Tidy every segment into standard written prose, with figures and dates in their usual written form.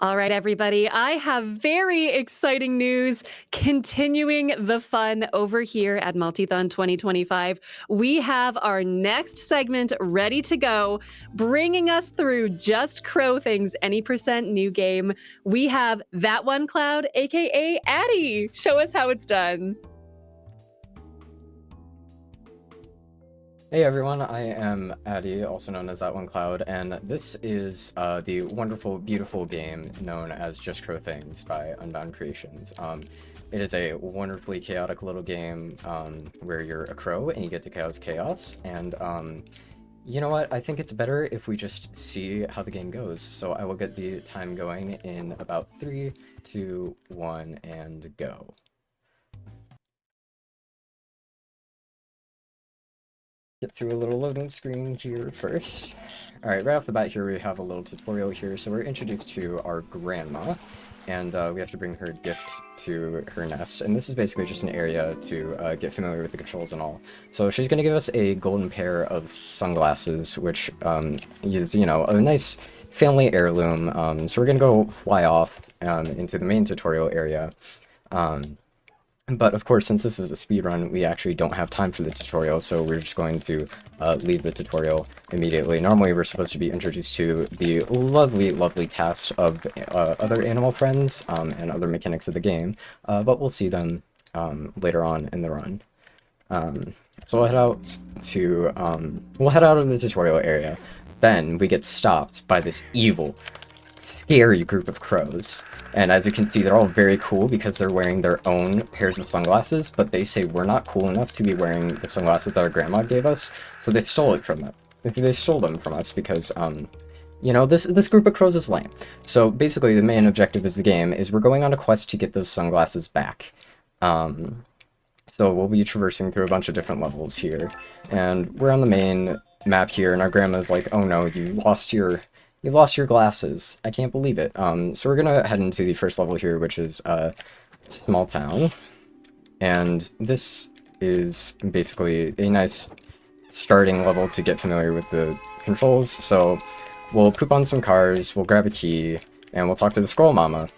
All right, everybody, I have very exciting news. Continuing the fun over here at Multithon 2025, we have our next segment ready to go, bringing us through Just Crow Things Any Percent new game. We have that1cloud, aka Addie. Show us how it's done. Hey everyone, I am Addy, also known as that1cloud, and this is the wonderful, beautiful game known as Just Crow Things by Unbound Creations. It is a wonderfully chaotic little game where you're a crow and you get to cause chaos, and you know what, I think it's better if we just see how the game goes. So I will get the time going in about 3, 2, 1, and go. Get through a little loading screen here first. Alright, right off the bat here we have a little tutorial here. So we're introduced to our grandma, and we have to bring her gift to her nest. And this is basically just an area to get familiar with the controls and all. So she's going to give us a golden pair of sunglasses, which is, you know, a nice family heirloom. So we're going to go fly off into the main tutorial area. But of course, since this is a speedrun, we actually don't have time for the tutorial, so we're just going to leave the tutorial immediately. Normally, we're supposed to be introduced to the lovely, lovely cast of other animal friends and other mechanics of the game, but we'll see them later on in the run. So we'll head out to we'll head out of the tutorial area. Then we get stopped by this evil, scary group of crows. And as you can see, they're all very cool because they're wearing their own pairs of sunglasses, but they say we're not cool enough to be wearing the sunglasses that our grandma gave us, so they stole it from them. They stole them from us because, you know, this group of crows is lame. So basically, the main objective of the game is we're going on a quest to get those sunglasses back. So we'll be traversing through a bunch of different levels here, and we're on the main map here, and our grandma's like, "Oh no, you lost your glasses. I can't believe it." So we're gonna head into the first level here, which is small town, and this is basically a nice starting level to get familiar with the controls. So we'll poop on some cars, we'll grab a key, and we'll talk to the Scroll Mama.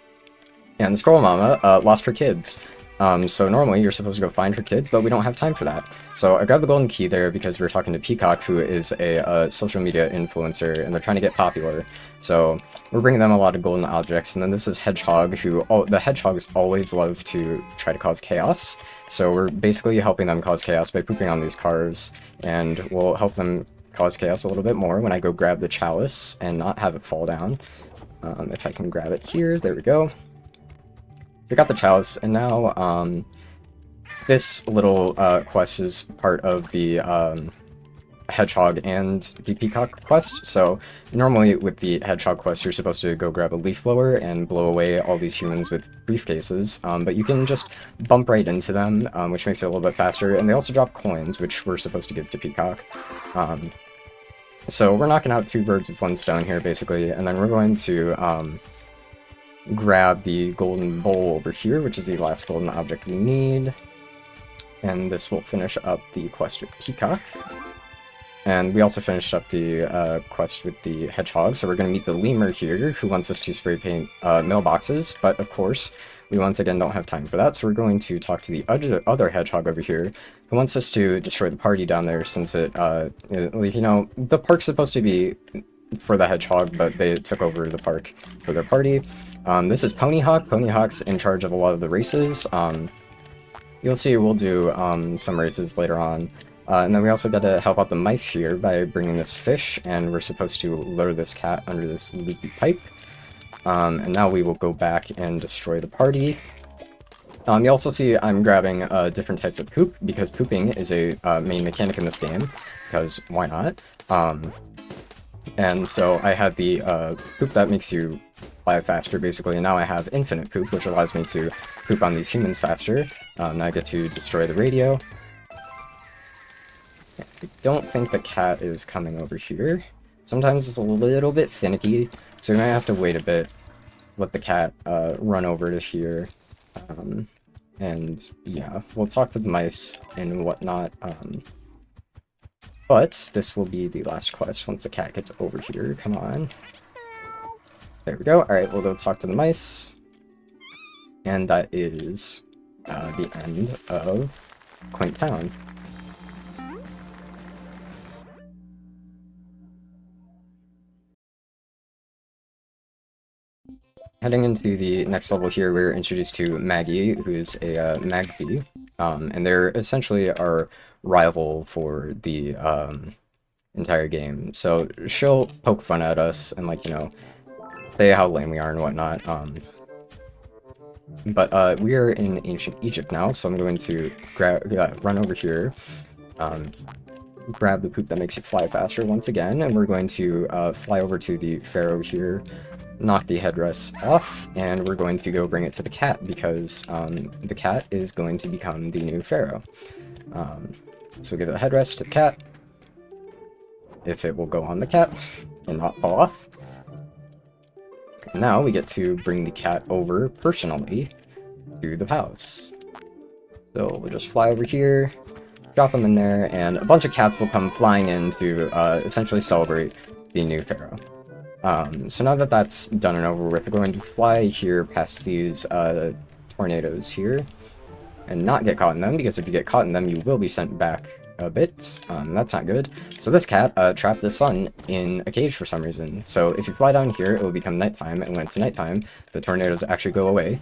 And the Scroll Mama lost her kids. So normally you're supposed to go find her kids, but we don't have time for that. So I grabbed the golden key there because we're talking to Peacock, who is a social media influencer, and they're trying to get popular. So we're bringing them a lot of golden objects, and then this is Hedgehog, the hedgehogs always love to try to cause chaos. So we're basically helping them cause chaos by pooping on these cars, and we'll help them cause chaos a little bit more when I go grab the chalice and not have it fall down. If I can grab it here, there we go. We got the chalice, and now this little quest is part of the hedgehog and the peacock quest. So normally with the hedgehog quest, you're supposed to go grab a leaf blower and blow away all these humans with briefcases, but you can just bump right into them, which makes it a little bit faster. And they also drop coins, which we're supposed to give to Peacock. So we're knocking out 2 birds with 1 stone here, basically, and then we're going to grab the golden bowl over here, which is the last golden object we need, and this will finish up the quest with Peacock. And we also finished up the quest with the hedgehog, so we're going to meet the lemur here, who wants us to spray paint mailboxes, but of course we once again don't have time for that, so we're going to talk to the other hedgehog over here, who wants us to destroy the party down there, since you know, the park's supposed to be for the hedgehog, but they took over the park for their party. This is Ponyhawk. Ponyhawk's in charge of a lot of the races. You'll see we'll do some races later on. And then we also got to help out the mice here by bringing this fish, and we're supposed to lure this cat under this leaky pipe. And now we will go back and destroy the party. You also see I'm grabbing different types of poop, because pooping is a main mechanic in this game, because why not? And so I had the poop that makes you fly faster, basically, and now I have infinite poop, which allows me to poop on these humans faster. Now I get to destroy the radio. I don't think the cat is coming over here. Sometimes it's a little bit finicky, so we might have to wait a bit, let the cat run over to here. And yeah, we'll talk to the mice and whatnot. But this will be the last quest once the cat gets over here. Come on. There we go. Alright, we'll go talk to the mice. And that is the end of Quaint Town. Heading into the next level here, we're introduced to Maggie, who's a Magpie, and they're essentially our rival for the entire game. So she'll poke fun at us and, like, you know, say how lame we are and whatnot. But we are in ancient Egypt now, so I'm going to run over here, grab the poop that makes you fly faster once again, and we're going to fly over to the pharaoh here, knock the headrest off, and we're going to go bring it to the cat, because the cat is going to become the new pharaoh. So give the headrest to the cat, if it will go on the cat and not fall off. And now we get to bring the cat over personally to the palace. So we'll just fly over here, drop them in there, and a bunch of cats will come flying in to essentially celebrate the new pharaoh. So now that that's done and over with, we're going to fly here past these tornadoes here and not get caught in them, because if you get caught in them, you will be sent back a bit. That's not good. So this cat trapped the sun in a cage for some reason. So if you fly down here, it will become nighttime, and when it's nighttime, the tornadoes actually go away.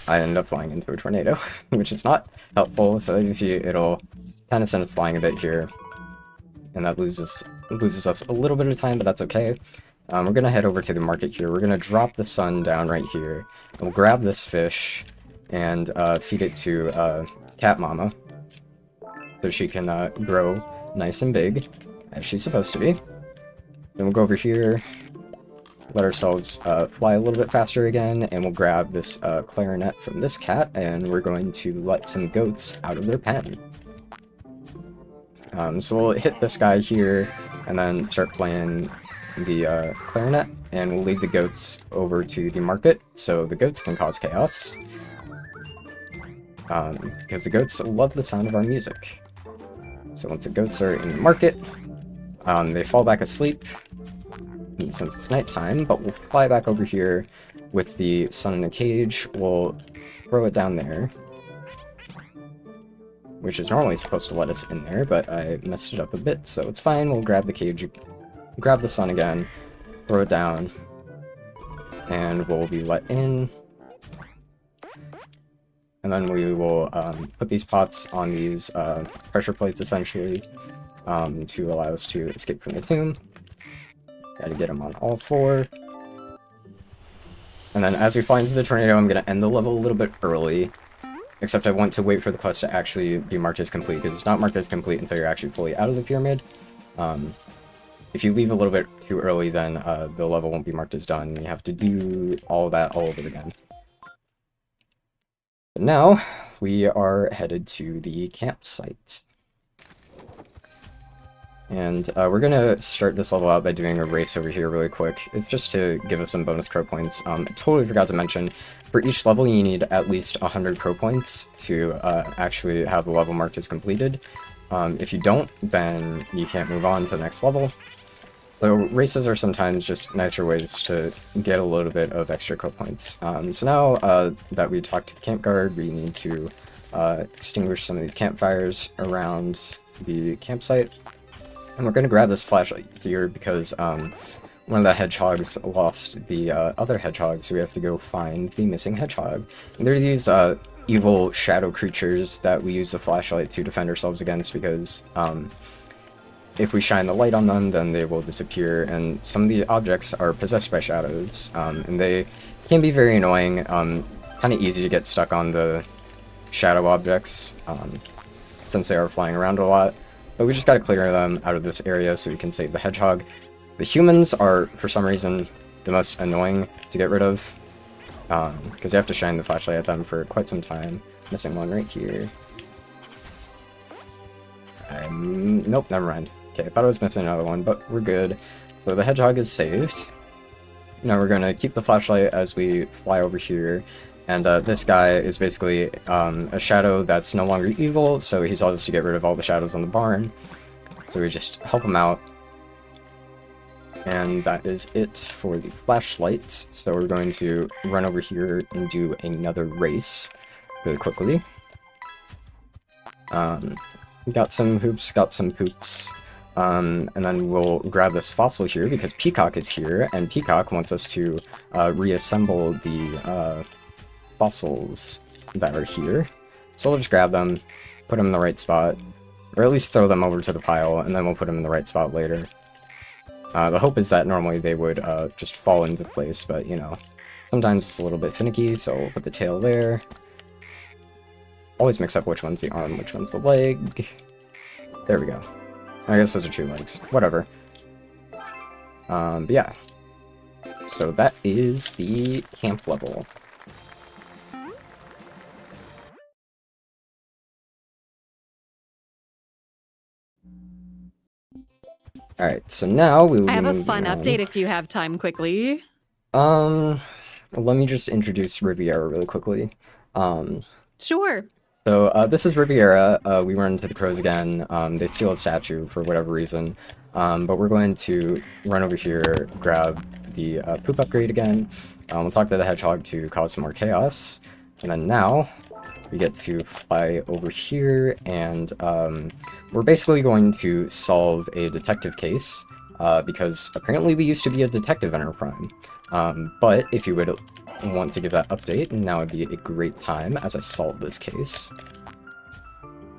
I end up flying into a tornado, which is not helpful. So as you see, it'll kind of send us flying a bit here, and that loses us a little bit of time, but that's okay. We're gonna head over to the market here. We're gonna drop the sun down right here, and we'll grab this fish and feed it to Cat Mama, so she can grow nice and big, as she's supposed to be. Then we'll go over here, let ourselves fly a little bit faster again, and we'll grab this clarinet from this cat, and we're going to let some goats out of their pen. So we'll hit this guy here, and then start playing the clarinet, and we'll lead the goats over to the market, so the goats can cause chaos. Because the goats love the sound of our music. So once the goats are in the market, they fall back asleep, since it's nighttime, but we'll fly back over here with the sun in a cage. We'll throw it down there, which is normally supposed to let us in there, but I messed it up a bit, so it's fine. We'll grab the cage, grab the sun again, throw it down, and we'll be let in. And then we will put these pots on these pressure plates, essentially, to allow us to escape from the tomb. Gotta get them on all four. And then as we fly into the tornado, I'm gonna end the level a little bit early. Except I want to wait for the quest to actually be marked as complete, because it's not marked as complete until you're actually fully out of the pyramid. If you leave a little bit too early, then the level won't be marked as done. You have to do all that all over again. But now, we are headed to the campsite. And we're gonna start this level out by doing a race over here really quick. It's just to give us some bonus crow points. Totally forgot to mention, for each level you need at least 100 crow points to actually have the level marked as completed. If you don't, then you can't move on to the next level. So races are sometimes just nicer ways to get a little bit of extra crow points. So now that we talked to the camp guard, we need to extinguish some of these campfires around the campsite. And we're going to grab this flashlight here because one of the hedgehogs lost the other hedgehog, so we have to go find the missing hedgehog. And there are these evil shadow creatures that we use the flashlight to defend ourselves against, because if we shine the light on them, then they will disappear, and some of the objects are possessed by shadows, and they can be very annoying, kind of easy to get stuck on the shadow objects, since they are flying around a lot. But we just gotta clear them out of this area so we can save the hedgehog. The humans are, for some reason, the most annoying to get rid of, because you have to shine the flashlight at them for quite some time. Missing one right here. Nope, never mind. Okay, I thought I was missing another one, but we're good. So the hedgehog is saved. Now we're gonna keep the flashlight as we fly over here. And this guy is basically a shadow that's no longer evil, so he tells us to get rid of all the shadows on the barn. So we just help him out. And that is it for the flashlights. So we're going to run over here and do another race really quickly. Got some hoops, got some poops. And then we'll grab this fossil here because Peacock is here, and Peacock wants us to reassemble the fossils that are here. So we'll just grab them, put them in the right spot, or at least throw them over to the pile, and then we'll put them in the right spot later. The hope is that normally they would just fall into place, but you know, sometimes it's a little bit finicky, so we'll put the tail there. Always mix up which one's the arm, which one's the leg. There we go. I guess those are 2 legs. Whatever. But yeah. So that is the camp level. Alright, so now we will I have a fun update if you have time quickly. Let me just introduce Riviera really quickly. Sure. So this is Riviera. We run into the crows again. They steal a statue for whatever reason. But we're going to run over here, grab the poop upgrade again. We'll talk to the hedgehog to cause some more chaos. And then now we get to fly over here, and we're basically going to solve a detective case, because apparently we used to be a detective in our prime. But if you would want to give that update, now would be a great time as I solve this case.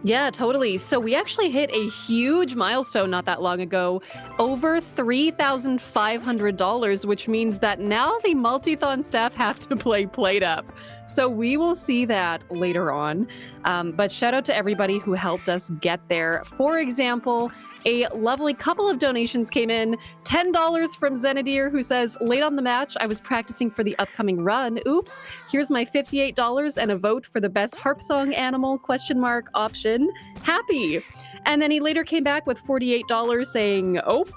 Yeah, totally. So we actually hit a huge milestone not that long ago, over $3,500, which means that now the Multithon staff have to play Played Up. So we will see that later on. But shout out to everybody who helped us get there. For example, a lovely couple of donations came in. $10 from Zenadir, who says, late on the match, I was practicing for the upcoming run. Oops. Here's my $58 and a vote for the best harp song animal ? Option. Happy. And then he later came back with $48 saying, "Ope,"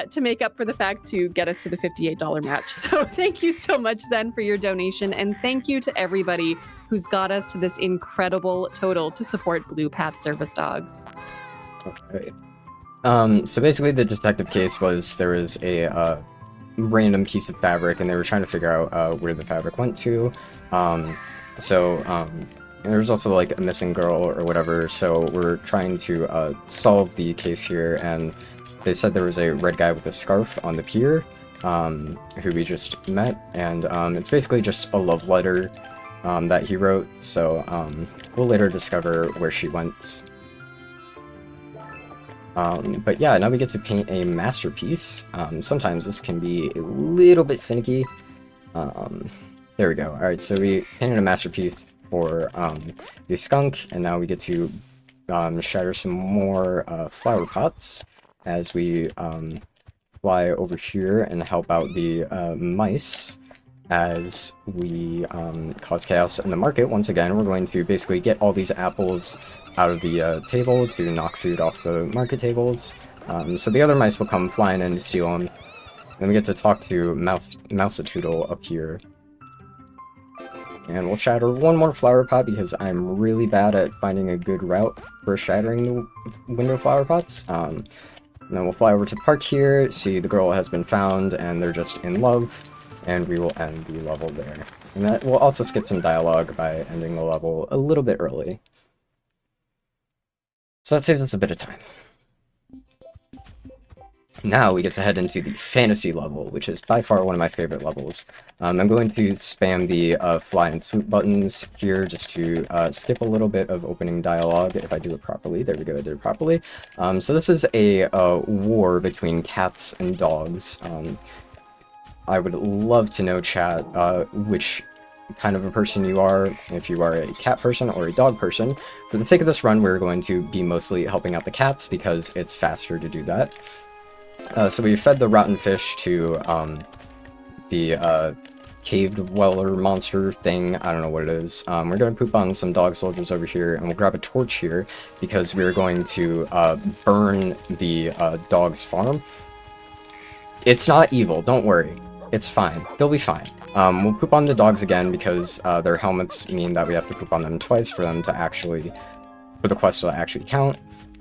to make up for the fact to get us to the $58 match. So thank you so much, Zen, for your donation. And thank you to everybody who's got us to this incredible total to support Blue Path Service Dogs. Okay. So basically the detective case was there was a random piece of fabric, and they were trying to figure out where the fabric went to. And there was also like a missing girl or whatever, so we're trying to solve the case here, and they said there was a red guy with a scarf on the pier, who we just met, and it's basically just a love letter that he wrote, so we'll later discover where she went. But yeah, now we get to paint a masterpiece. Sometimes this can be a little bit finicky. There we go. Alright, so we painted a masterpiece for the skunk, and now we get to shatter some more flower pots as we fly over here and help out the mice as we cause chaos in the market. Once again, we're going to basically get all these apples out of the table to knock food off the market tables. So the other mice will come flying in to steal them. Then we get to talk to Mousatoodle up here. And we'll shatter one more flower pot because I'm really bad at finding a good route for shattering the window flower pots. And then we'll fly over to the park here, see the girl has been found, and they're just in love. And we will end the level there. And that we'll also skip some dialogue by ending the level a little bit early. So that saves us a bit of time. Now we get to head into the fantasy level, which is by far one of my favorite levels. I'm going to spam the fly and swoop buttons here just to skip a little bit of opening dialogue if I do it properly. There we go, I did it properly. So this is a war between cats and dogs. I would love to know, chat, which kind of a person you are, if you are a cat person or a dog person. For the sake of this run, we're going to be mostly helping out the cats because it's faster to do that. So we fed the rotten fish to the cave dweller monster thing. I don't know what it is. We're going to poop on some dog soldiers over here, and we'll grab a torch here because we're going to burn the dog's farm. It's not evil, don't worry. It's fine. They'll be fine. We'll poop on the dogs again because their helmets mean that we have to poop on them twice for them to actually, for the quest to actually count.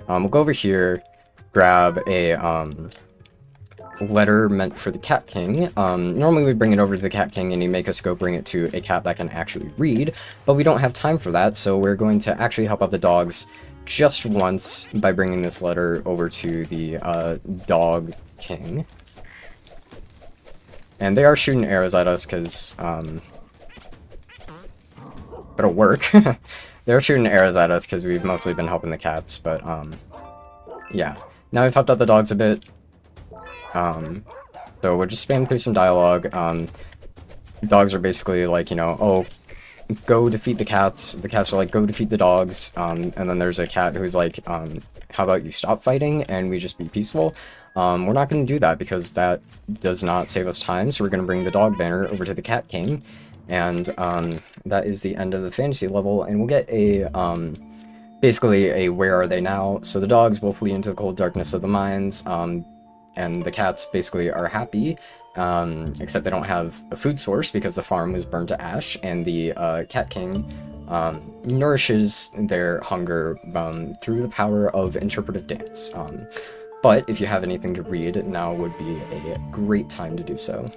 We'll go over here, grab a letter meant for the Cat King. Normally we bring it over to the Cat King and he'd make us go bring it to a cat that can actually read, but we don't have time for that, so we're going to actually help out the dogs just once by bringing this letter over to the Dog King. And they are shooting arrows at us because, it'll work. They're shooting arrows at us because we've mostly been helping the cats, but, yeah. Now we've helped out the dogs a bit. So we're just spamming through some dialogue. Dogs are basically like, you know, oh, go defeat the cats. The cats are like, go defeat the dogs. And then there's a cat who's like, how about you stop fighting and we just be peaceful? We're not going to do that because that does not save us time. So we're going to bring the dog banner over to the Cat King. And that is the end of the fantasy level. And we'll get a, basically a where are they now? So the dogs will flee into the cold darkness of the mines. And the cats basically are happy, except they don't have a food source because the farm was burned to ash, and the Cat King nourishes their hunger through the power of interpretive dance. But if you have anything to read, now would be a great time to do so.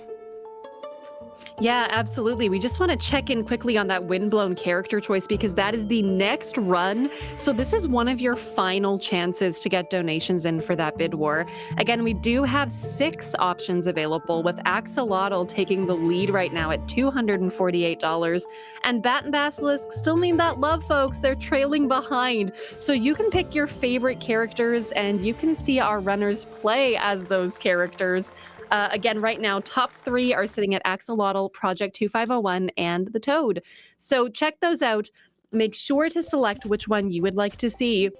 Yeah, absolutely. We just want to check in quickly on that windblown character choice because that is the next run. So this is one of your final chances to get donations in for that bid war. Again, we do have 6 options available, with Axolotl taking the lead right now at $248. And Bat and Basilisk still need that love, folks. They're trailing behind. So you can pick your favorite characters and you can see our runners play as those characters. Again, right now, top 3 are sitting at Axolotl, Project 2501, and the Toad. So check those out. Make sure to select which one you would like to see.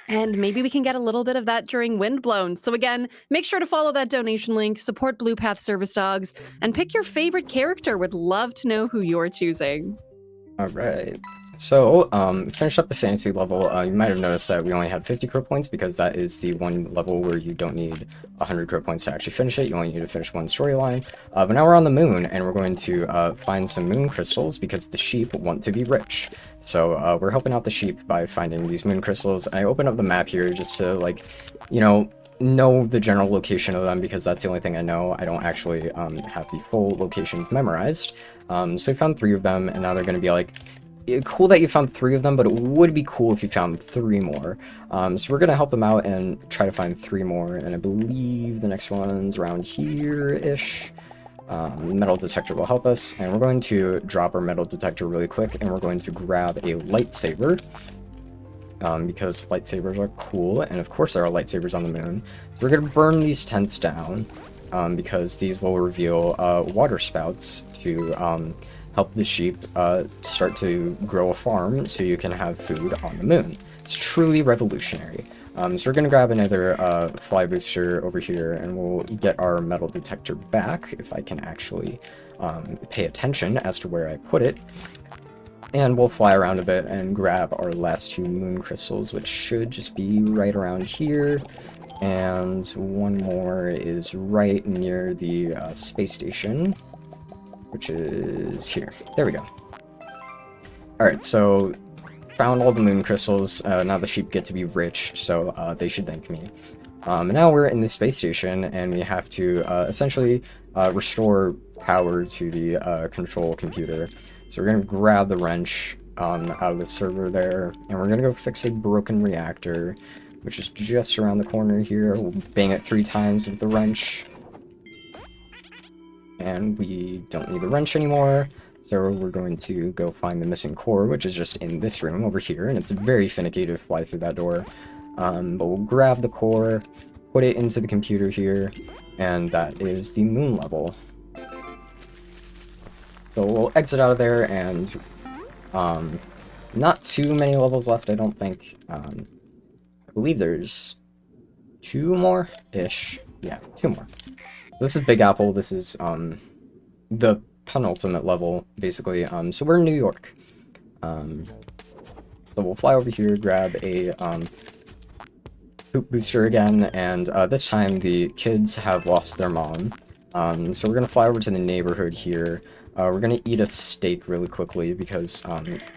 And maybe we can get a little bit of that during Windblown. So again, make sure to follow that donation link, support Blue Path Service Dogs, and pick your favorite character. Would love to know who you're choosing. All right. So, finish up the fantasy level. You might have noticed that we only had 50 crit points because that is the one level where you don't need 100 crit points to actually finish it. You only need to finish one storyline. But now we're on the moon, and we're going to find some moon crystals because the sheep want to be rich. So, we're helping out the sheep by finding these moon crystals. I open up the map here just to, like, you know the general location of them because that's the only thing I know. I don't actually have the full locations memorized. So we found 3 of them, and now they're going to be like, cool that you found 3 of them, but it would be cool if you found 3 more. So we're going to help them out and try to find 3 more, and I believe the next one's around here-ish. Metal detector will help us, and we're going to drop our metal detector really quick, and we're going to grab a lightsaber, because lightsabers are cool, and of course there are lightsabers on the moon. So we're going to burn these tents down, because these will reveal water spouts to help the sheep start to grow a farm so you can have food on the moon. It's truly revolutionary. So we're going to grab another fly booster over here, and we'll get our metal detector back, if I can actually pay attention as to where I put it. And we'll fly around a bit and grab our last 2 moon crystals, which should just be right around here. And one more is right near the space station, which is here. There we go. Alright, so found all the moon crystals. Now the sheep get to be rich, so they should thank me. Now we're in the space station, and we have to essentially restore power to the control computer. So we're going to grab the wrench out of the server there, and we're going to go fix a broken reactor, which is just around the corner here. We'll bang it 3 times with the wrench. And we don't need the wrench anymore, so we're going to go find the missing core, which is just in this room over here, and it's very finicky to fly through that door. But we'll grab the core, put it into the computer here, and that is the moon level. So we'll exit out of there, and not too many levels left, I don't think. I believe there's 2 more-ish. Yeah, 2 more. This is Big Apple. This is the penultimate level, basically. So we're in New York. So we'll fly over here, grab a poop booster again, and this time the kids have lost their mom. So we're gonna fly over to the neighborhood here. We're gonna eat a steak really quickly because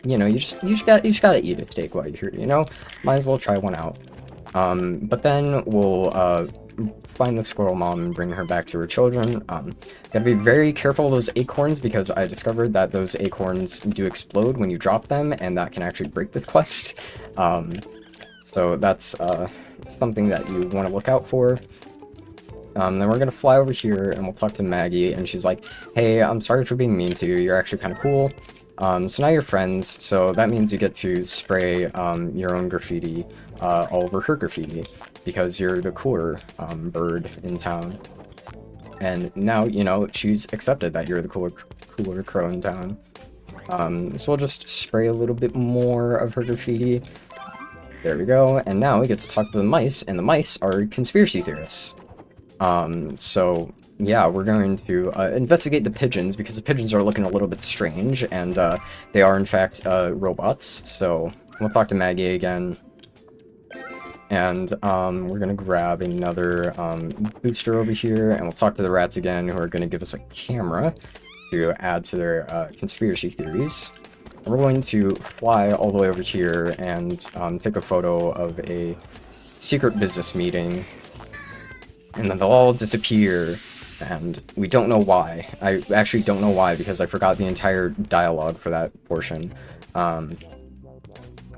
you know, you just gotta eat a steak while you're here. You know, might as well try one out. But then we'll find the squirrel mom and bring her back to her children. Gotta be very careful of those acorns, because I discovered that those acorns do explode when you drop them, and that can actually break this quest. So that's something that you want to look out for. Then we're gonna fly over here and we'll talk to Maggie, and she's like, hey, I'm sorry for being mean to you, you're actually kind of cool. So now you're friends, so that means you get to spray your own graffiti all over her graffiti, because you're the cooler bird in town. And now, you know, she's accepted that you're the cooler crow in town. So we'll just spray a little bit more of her graffiti. There we go, and now we get to talk to the mice, and the mice are conspiracy theorists. So yeah, we're going to investigate the pigeons, because the pigeons are looking a little bit strange, and they are in fact robots. So we'll talk to Maggie again, and we're gonna grab another booster over here, and we'll talk to the rats again, who are gonna give us a camera to add to their conspiracy theories. And we're going to fly all the way over here and take a photo of a secret business meeting. And then they'll all disappear, and we don't know why. I actually don't know why, because I forgot the entire dialogue for that portion. But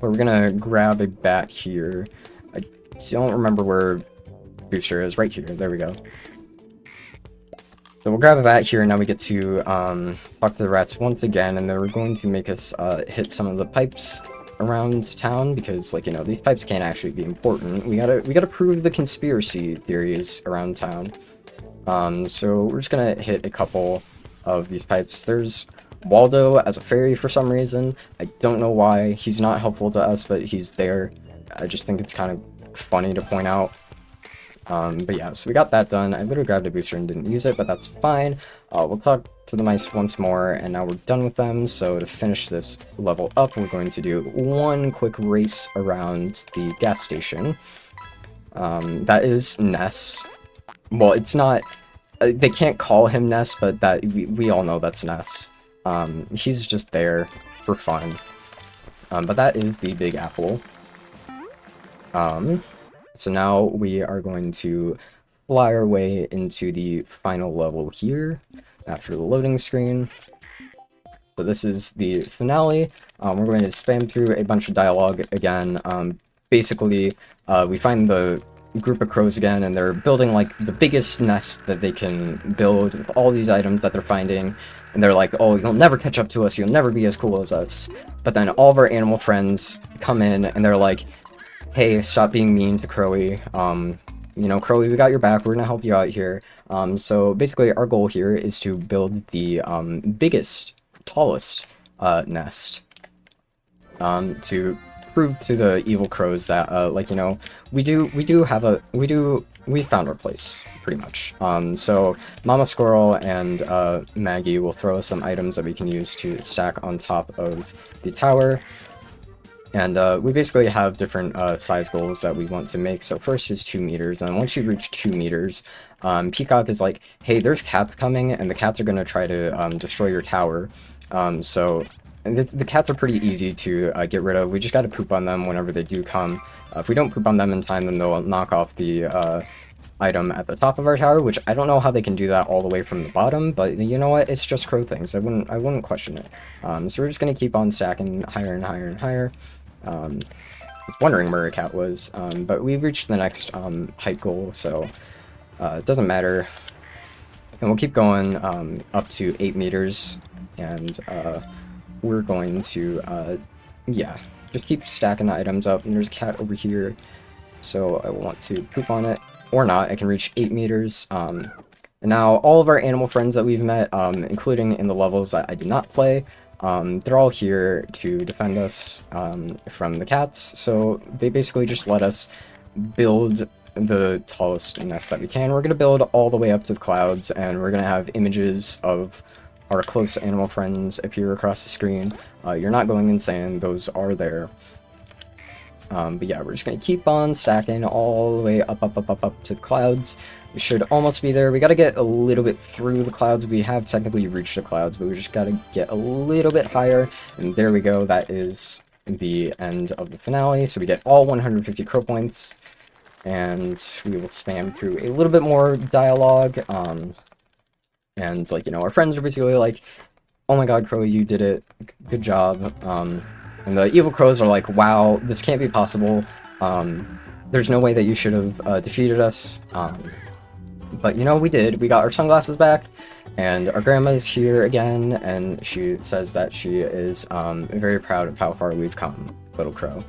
we're gonna grab a bat here. I don't remember where Booster is. Right here. There we go. So we'll grab a bat here, and now we get to talk to the rats once again, and they're going to make us hit some of the pipes around town, because, like, you know, these pipes can't actually be important. We gotta prove the conspiracy theories around town. So we're just gonna hit a couple of these pipes. There's Waldo as a fairy for some reason. I don't know why. He's not helpful to us, but he's there. I just think it's kind of funny to point out. But yeah, so we got that done. I literally grabbed a booster and didn't use it, but that's fine. We'll talk to the mice once more, and now we're done with them. So to finish this level up, we're going to do one quick race around the gas station. That is Ness. Well, it's not... they can't call him Ness, but that we all know that's Ness. He's just there for fun. But that is the Big Apple. So now we are going to fly our way into the final level here after the loading screen. So this is the finale. We're going to spam through a bunch of dialogue again. Basically, we find the group of crows again, and they're building like the biggest nest that they can build with all these items that they're finding. And they're like, oh, you'll never catch up to us, you'll never be as cool as us. But then all of our animal friends come in, and they're like, hey, stop being mean to Crowy. You know, Crowy, we got your back, we're gonna help you out here. So basically our goal here is to build the biggest, tallest nest. To prove to the evil crows that, like, you know, we found our place, pretty much. So Mama Squirrel and Maggie will throw us some items that we can use to stack on top of the tower. And we basically have different size goals that we want to make. So first is 2 meters, and once you reach 2 meters, Peacock is like, hey, there's cats coming, and the cats are going to try to destroy your tower. So the cats are pretty easy to get rid of. We just got to poop on them whenever they do come. If we don't poop on them in time, then they'll knock off the item at the top of our tower, which I don't know how they can do that all the way from the bottom, but you know what, it's just crow things. I wouldn't question it. So we're just going to keep on stacking higher and higher and higher. I was wondering where a cat was, but we reached the next height goal, so it doesn't matter. And we'll keep going up to 8 meters, and we're going to, yeah, just keep stacking the items up. And there's a cat over here, so I want to poop on it, or not. I can reach 8 meters. And now all of our animal friends that we've met, including in the levels that I did not play, they're all here to defend us from the cats. So they basically just let us build the tallest nest that we can. We're going to build all the way up to the clouds, and we're going to have images of our close animal friends appear across the screen. You're not going insane, those are there. But yeah, we're just going to keep on stacking all the way up to the clouds. We should almost be there. We got to get a little bit through the clouds. We have technically reached the clouds, but we just got to get a little bit higher. And there we go. That is the end of the finale. So we get all 150 crow points. and we will spam through a little bit more dialogue. And like, our friends are basically like, "Oh my God, Crow, you did it! Good job." And the evil crows are like, "Wow, this can't be possible. There's no way that you should have defeated us." But we did. We got our sunglasses back, and our grandma is here again, and she says that she is very proud of how far we've come, little crow.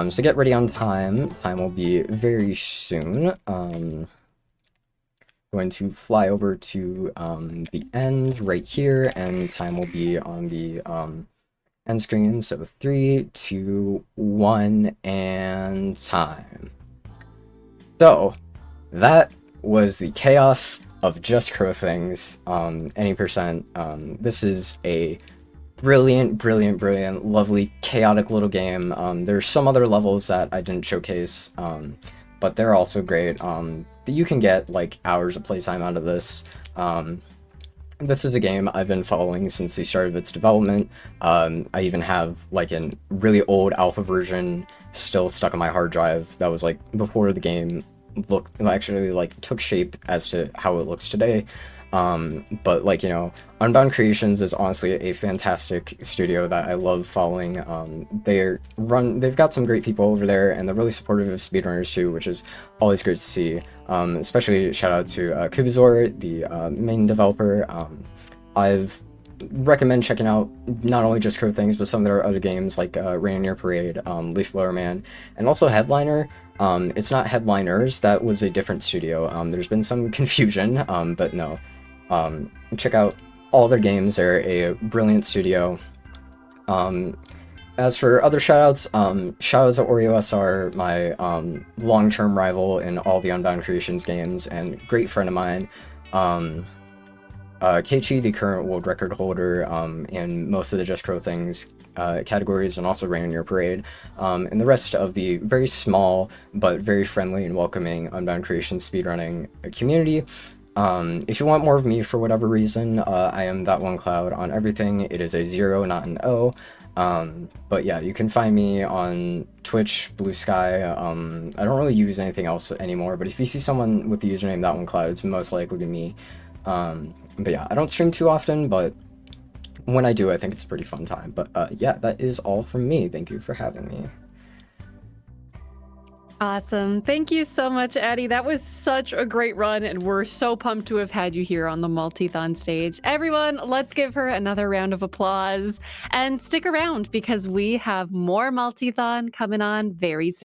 So get ready on time. Time will be very soon. Going to fly over to the end right here, and time will be on the end screen. So 3, 2, 1, and time. So that was the chaos of Just Crow Things, any percent. This is a brilliant, lovely, chaotic little game. There's some other levels that I didn't showcase, but they're also great. You can get like hours of playtime out of this. This is a game I've been following since the start of its development. I even have like a really old alpha version still stuck on my hard drive that was like before the game actually like took shape as to how it looks today. But like, Unbound Creations is honestly a fantastic studio that I love following. They've got some great people over there, and they're really supportive of speedrunners too, which is always great to see. Especially shout out to Kubazor, the main developer. I've recommend checking out not only Just Crow Things, but some of their other games like Rain on Your Parade, Leaf Blower Man, and also Headliner. It's not Headliners, that was a different studio. There's been some confusion, but no. Check out all their games, they're a brilliant studio. As for other shoutouts, shoutouts to Oreo SR, my long-term rival in all the Unbound Creations games, and great friend of mine. Keiichi, the current world record holder in most of the Just Crow Things categories, and also Rain on Your Parade, and the rest of the very small but very friendly and welcoming Unbound Creations speedrunning community. If you want more of me for whatever reason, I am that1cloud on everything. It is a 0, not an O. But yeah, you can find me on Twitch, Blue Sky. I don't really use anything else anymore, but if you see someone with the username that1cloud, it's most likely to me. But yeah, I don't stream too often, but when I do, I think it's a pretty fun time. But yeah, that is all from me. Thank you for having me. Awesome. Thank you so much, Addie. That was such a great run, and we're so pumped to have had you here on the Multithon stage. Everyone, let's give her another round of applause, and stick around because we have more Multithon coming on very soon.